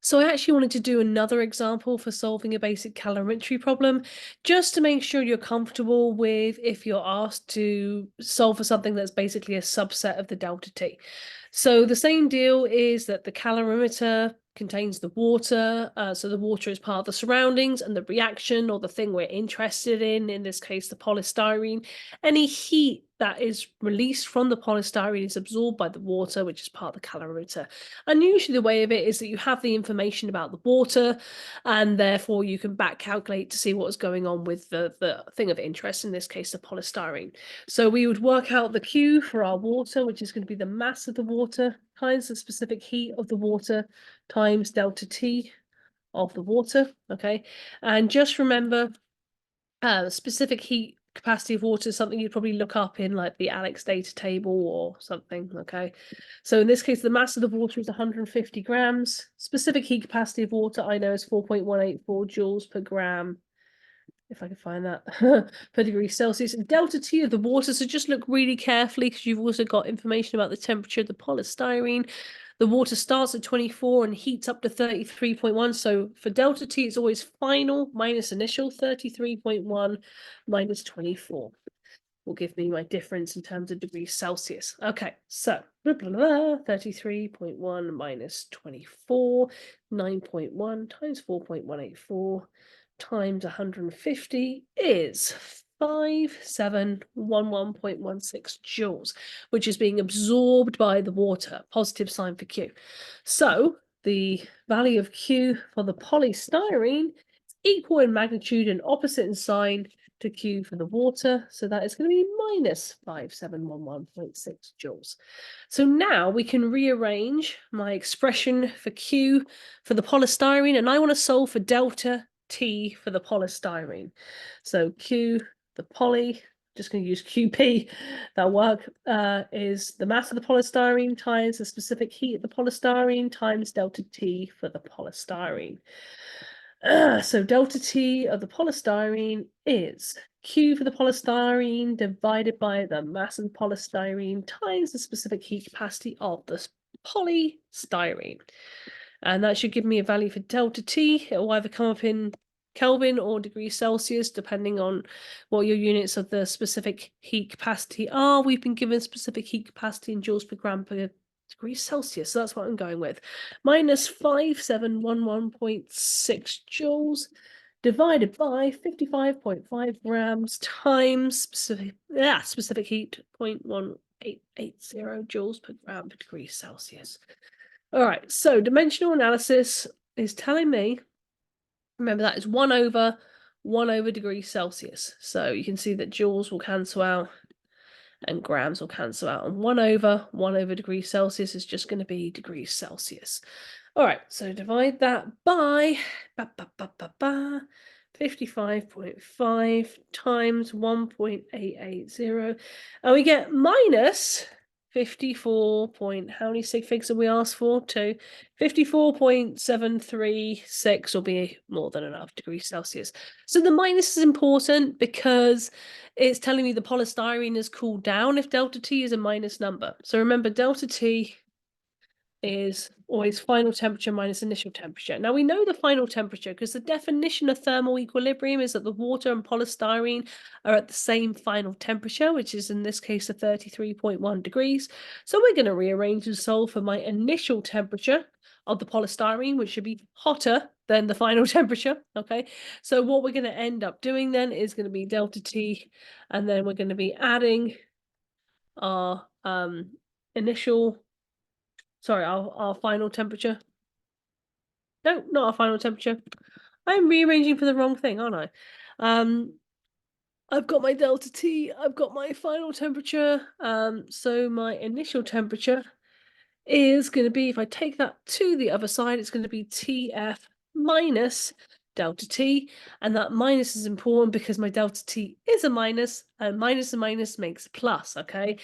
So I actually wanted to do another example for solving a basic calorimetry problem, just to make sure you're comfortable with if you're asked to solve for something that's basically a subset of the delta T. So the same deal is that the calorimeter contains the water, so the water is part of the surroundings, and the reaction or the thing we're interested in this case the polystyrene, any heat that is released from the polystyrene is absorbed by the water, which is part of the calorimeter. And usually the way of it is that you have the information about the water, and therefore you can back calculate to see what's going on with the thing of interest, in this case, the polystyrene. So we would work out the Q for our water, which is going to be the mass of the water times the specific heat of the water times delta T of the water. Okay. And just remember, specific heat capacity of water is something you'd probably look up in like the ALEKS data table or something. Okay, so in this case the mass of the water is 150 grams. Specific heat capacity of water I know is 4.184 joules per gram, if I can find that, per degree Celsius. And delta T of the water, so just look really carefully because you've also got information about the temperature of the polystyrene. The water starts at 24 and heats up to 33.1. So for delta T, it's always final minus initial. 33.1 minus 24 will give me my difference in terms of degrees Celsius. Okay, so 33.1 minus 24, 9.1 times 4.184 times 150 is 5711.16 joules, which is being absorbed by the water, positive sign for Q. So the value of Q for the polystyrene is equal in magnitude and opposite in sign to Q for the water. So that is going to be minus 5711.6 joules. So now we can rearrange my expression for Q for the polystyrene, and I want to solve for delta T for the polystyrene. So Q, the poly, just going to use QP, that'll work, is the mass of the polystyrene times the specific heat of the polystyrene times delta T for the polystyrene. So delta T of the polystyrene is Q for the polystyrene divided by the mass of the polystyrene times the specific heat capacity of the polystyrene. And that should give me a value for delta T. It will either come up in Kelvin or degrees Celsius, depending on what your units of the specific heat capacity are. We've been given specific heat capacity in joules per gram per degrees Celsius, so that's what I'm going with. Minus 5711.6 joules divided by 55.5 grams times specific heat 0.1880 joules per gram per degree Celsius. All right, so dimensional analysis is telling me, remember that is 1 over degrees Celsius. So you can see that joules will cancel out and grams will cancel out. And 1 over degrees Celsius is just going to be degrees Celsius. All right, so divide that by 55.5 times 1.880, and we get minus 54 how many sig figs have we asked for? 2. 54.736 will be more than enough degrees Celsius. So the minus is important because it's telling me the polystyrene has cooled down if delta T is a minus number. So remember, delta T is always final temperature minus initial temperature. Now we know the final temperature because the definition of thermal equilibrium is that the water and polystyrene are at the same final temperature, which is in this case a 33.1 degrees. So we're going to rearrange and solve for my initial temperature of the polystyrene, which should be hotter than the final temperature. Okay, so what we're going to end up doing then is going to be delta T, and then we're going to be adding our our final temperature. No, not our final temperature. I'm rearranging for the wrong thing, aren't I? I've got my delta T, I've got my final temperature. So my initial temperature is going to be, if I take that to the other side, it's going to be TF minus delta T, and that minus is important because my delta T is a minus, and minus and minus makes plus. Okay,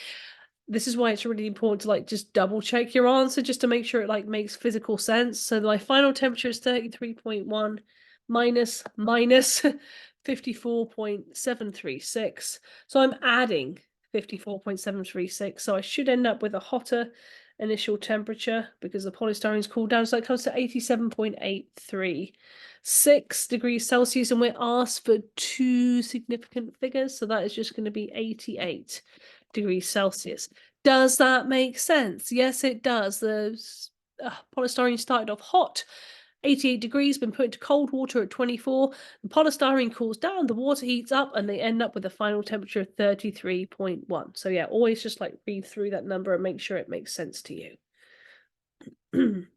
this is why it's really important to just double check your answer just to make sure it makes physical sense. So my final temperature is 33.1 minus 54.736. So I'm adding 54.736. So I should end up with a hotter initial temperature because the polystyrene's cooled down, so it comes to 87.836 degrees Celsius, and we're asked for two significant figures, so that is just going to be 88 degrees Celsius. Does that make sense? Yes, it does. The polystyrene started off hot, 88 degrees, been put into cold water at 24. The polystyrene cools down, the water heats up, and they end up with a final temperature of 33.1. So yeah, always just like read through that number and make sure it makes sense to you.